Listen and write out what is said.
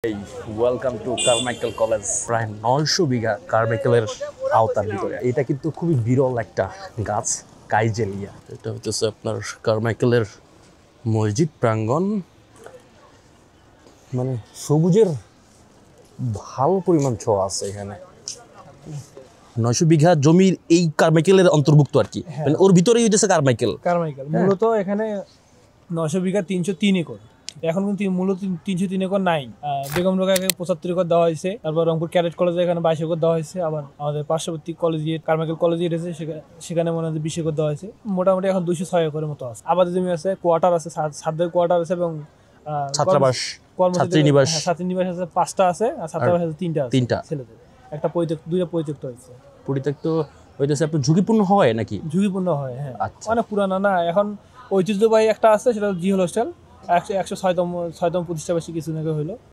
এই welcome to Carmichael college. প্রায় 900 বিঘা কারমাইকেলের আওতার ভিতরে এটা কিন্তু খুবই বিরল একটা গাছ, কাইজেলিয়া। এটা হচ্ছে আপনার কারমাইকেলের মসজিদ প্রাঙ্গণ। মানে সবুজের ভালো পরিমাণ ছোঁয়া আছে এখানে। 900 বিঘা জমির এই কারমাইকেলের অন্তর্ভুক্ত আর কি, মানে ওর ভিতরেই হইতেছে কারমাইকেল। মূলত এখানে 900 বিঘা 303 একর। এখন কিন্তু মূলত 303 একর নাই। বেগম রোকেয়াকে 75 একর দেওয়া হয়েছে, তারপর রংপুর ক্যাডেট কলেজে এখানে 22 একর দেওয়া হয়েছে, আবার আমাদের পার্শ্ববর্তী কলেজিয়েট কারমাইকেল কলেজিয়েট আছে সেখানে মনে হয় 20 একর দেওয়া হয়েছে। মোটামুটি এখন 206 একরের মতো আছে। আবাদি জমি আছে, কোয়ার্টার আছে, ছাদের কোয়ার্টার আছে এবং ছাত্রাবাস, ছাত্রীনিবাস ছাত্রীনিবাস আছে 5টা আছে, আর ছাত্রাবাস আছে 3টা আছে। 3টা ছেলেদের একটা দুইটা পরিত্যক্ত হয়েছে। পরিত্যক্ত হইতেছে আপনার ঝুঁকিপূর্ণ হয় নাকি? ঝুঁকিপূর্ণ হয়, হ্যাঁ। আচ্ছা, অনেক পুরানো না, এখন ঐতিহ্যবাহী একটা আছে, সেটা জিহল হোস্টেল 106তম প্রতিষ্ঠাবার্ষিকী কিছুদিন আগে হইলো।